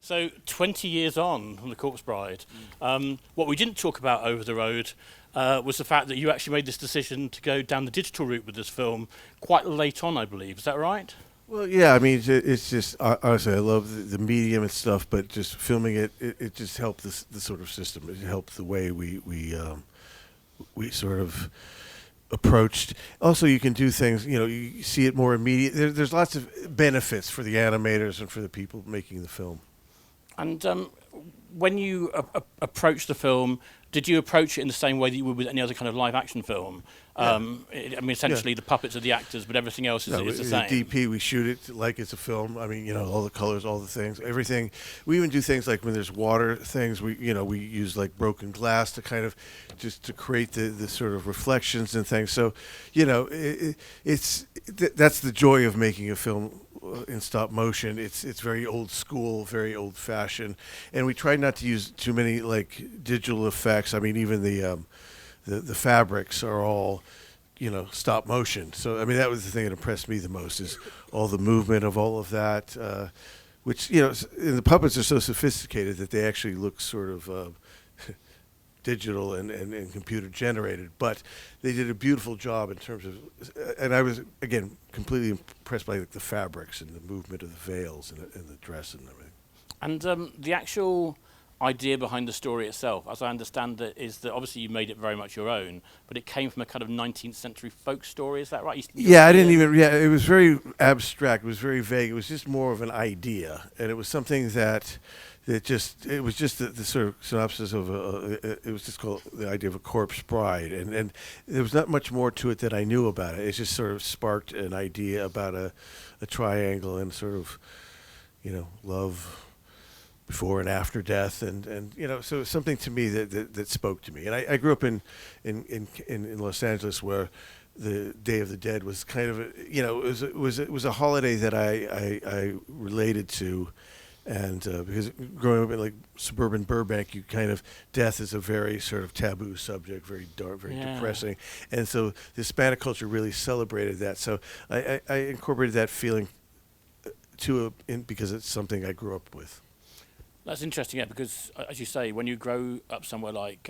So 20 years on from The Corpse Bride, what we didn't talk about over the road was the fact that you actually made this decision to go down the digital route with this film quite late on, I believe. Is that right? Well, yeah, I mean, it's just honestly, I love the medium and stuff, but just filming it just helped the sort of system. It helped the way we sort of approached. Also, you can do things. You see it more immediate. There's lots of benefits for the animators and for the people making the film. And when you approached the film, did you approach it in the same way that you would with any other kind of live action film? Yeah. I mean, essentially the puppets are the actors, but everything else is the same. The DP, we shoot it like it's a film. I mean, all the colors, all the things, everything. We even do things like when there's water things, we use like broken glass to kind of just to create the sort of reflections and things. So, that's the joy of making a film in stop motion. It's very old school, very old fashioned, and we try not to use too many like digital effects. I mean, even the fabrics are all stop motion. So I mean, that was the thing that impressed me the most, is all the movement of all of that, which and the puppets are so sophisticated that they actually look sort of digital and computer generated, but they did a beautiful job in terms of, and I was again completely impressed by the fabrics and the movement of the veils and the dress and everything. And the actual idea behind the story itself, as I understand it, is that obviously you made it very much your own, but it came from a kind of 19th century folk story. Is that right? Yeah, I didn't even. Yeah, it was very abstract. It was very vague. It was just more of an idea, and it was something that. It was just the sort of synopsis of it was just called the idea of a corpse bride, and there was not much more to it that I knew about it. It just sort of sparked an idea about a triangle and sort of, love before and after death, and so it was something to me that spoke to me. And I grew up in Los Angeles, where the Day of the Dead was kind of it was a holiday that I related to. And because growing up in like suburban Burbank, death is a very sort of taboo subject, very dark, very depressing, and so the Hispanic culture really celebrated that. So I incorporated that feeling because it's something I grew up with. That's interesting, yeah, because as you say, when you grow up somewhere like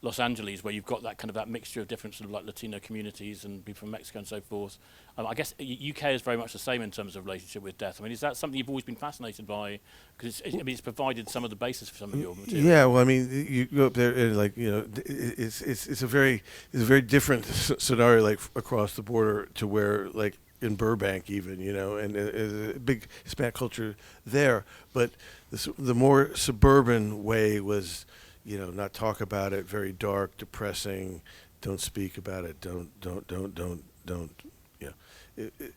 Los Angeles, where you've got that mixture of different sort of like Latino communities and people from Mexico and so forth. I guess UK is very much the same in terms of relationship with death. I mean, is that something you've always been fascinated by? Because it's provided some of the basis for some of your material. Yeah, well, I mean, you go up there and it's a very different scenario, like across the border to where like in Burbank even, and a big Hispanic culture there. But the more suburban way was. Not talk about it, very dark, depressing, don't speak about it, don't.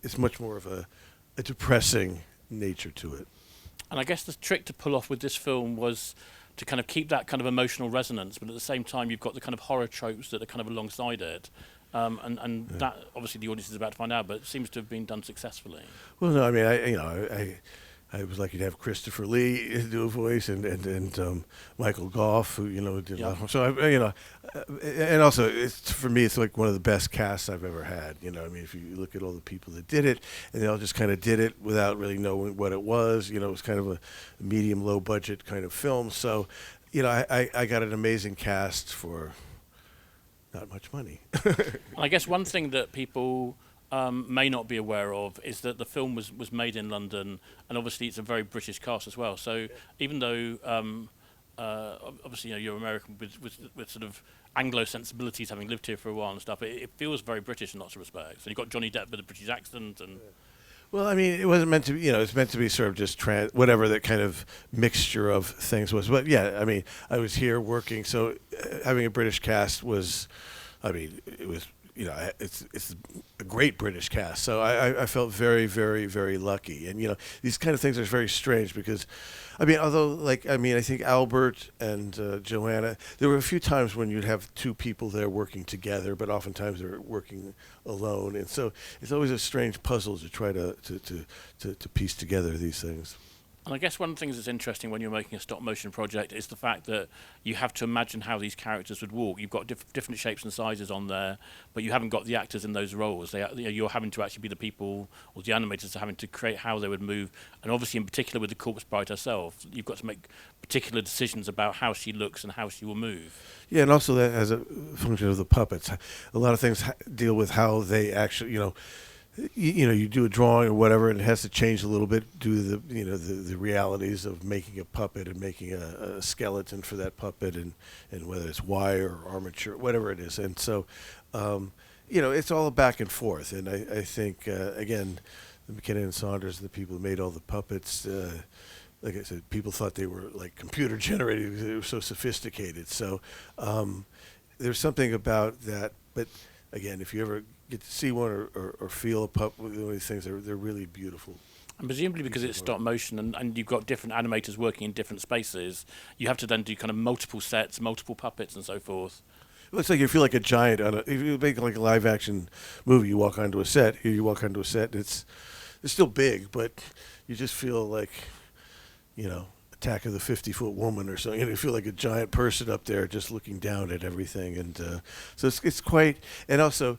It's much more of a depressing nature to it. And I guess the trick to pull off with this film was to kind of keep that kind of emotional resonance, but at the same time you've got the kind of horror tropes that are kind of alongside it. That obviously the audience is about to find out, but it seems to have been done successfully. Well, no, I mean, I was lucky to have Christopher Lee do a voice, and Michael Goff, who did. Yeah. So and also for me, it's like one of the best casts I've ever had. I mean, if you look at all the people that did it, and they all just kind of did it without really knowing what it was. It was kind of a medium, low budget kind of film. So, I got an amazing cast for not much money. I guess one thing that people may not be aware of is that the film was made in London, and obviously it's a very British cast as well. So even though obviously you're American with sort of Anglo sensibilities, having lived here for a while and stuff, it feels very British in lots of respects. And you've got Johnny Depp with a British accent and. Well, I mean, it wasn't meant to be, it's meant to be sort of just whatever that kind of mixture of things was. But yeah, I mean, I was here working, so having a British cast was, I mean, it was. It's a great British cast, so I felt very, very, very lucky. And these kind of things are very strange because, I mean, I think Albert and Joanna, there were a few times when you'd have two people there working together, but oftentimes they're working alone, and so it's always a strange puzzle to try to piece together these things. And I guess one of the things that's interesting when you're making a stop motion project is the fact that you have to imagine how these characters would walk. You've got different shapes and sizes on there, but you haven't got the actors in those roles. You're having to actually be the people, or the animators are having to create how they would move. And obviously, in particular with the corpse bride herself, you've got to make particular decisions about how she looks and how she will move. Yeah, and also that as a function of the puppets. A lot of things deal with how they actually, you do a drawing or whatever, and it has to change a little bit due to the realities of making a puppet and making a skeleton for that puppet, and whether it's wire or armature, whatever it is. And so, it's all back and forth. And I think, again, the McKinnon and Saunders, the people who made all the puppets, like I said, people thought they were like computer generated because they were so sophisticated. So there's something about that. But again, if you ever get to see one or feel a pup with one of these things, they're really beautiful. And presumably because it's stop motion and you've got different animators working in different spaces, you have to then do kind of multiple sets, multiple puppets and so forth. Well, it's like you feel like a giant if you make like a live action movie, you walk onto a set, here you walk onto a set, and it's still big, but you just feel like, Attack of the 50-Foot Woman or something. You feel like a giant person up there just looking down at everything. And so it's quite, and also,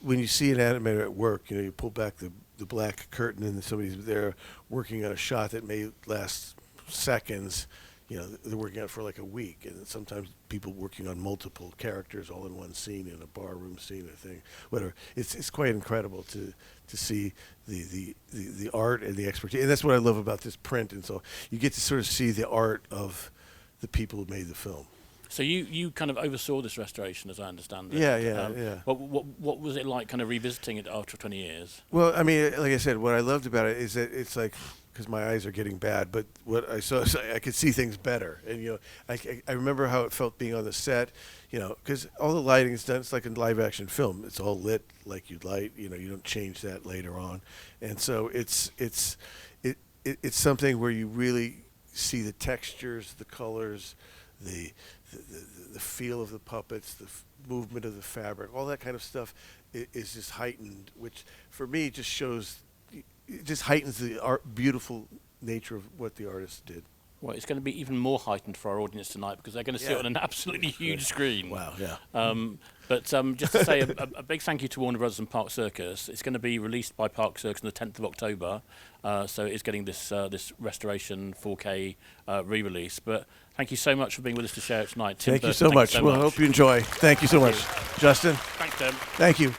when you see an animator at work, you pull back the black curtain and somebody's there working on a shot that may last seconds. They're working on it for like a week, and sometimes people working on multiple characters all in one scene, in a bar room scene, I think, whatever. It's quite incredible to see the art and the expertise, and that's what I love about this print. And so you get to sort of see the art of the people who made the film. So you kind of oversaw this restoration, as I understand it. Yeah. What was it like, kind of revisiting it after 20 years? Well, I mean, like I said, what I loved about it is that it's like, because my eyes are getting bad, but what I saw, I could see things better. And I remember how it felt being on the set, because all the lighting is done. It's like a live action film. It's all lit like you'd light. You don't change that later on, and so it's something where you really see the textures, the colors, the feel of the puppets, the movement of the fabric, all that kind of stuff is just heightened, which for me just shows, it just heightens the beautiful nature of what the artist did. Well, it's going to be even more heightened for our audience tonight because they're going to see it on an absolutely huge screen. Wow, yeah. But just to say a big thank you to Warner Brothers and Park Circus. It's going to be released by Park Circus on the 10th of October, so it's getting this restoration 4K re-release. But thank you so much for being with us to share it tonight. Tim Thank Burton, you so much. Well, I hope you enjoy. Thank you so much. Justin? Thanks, Tim. Thank you.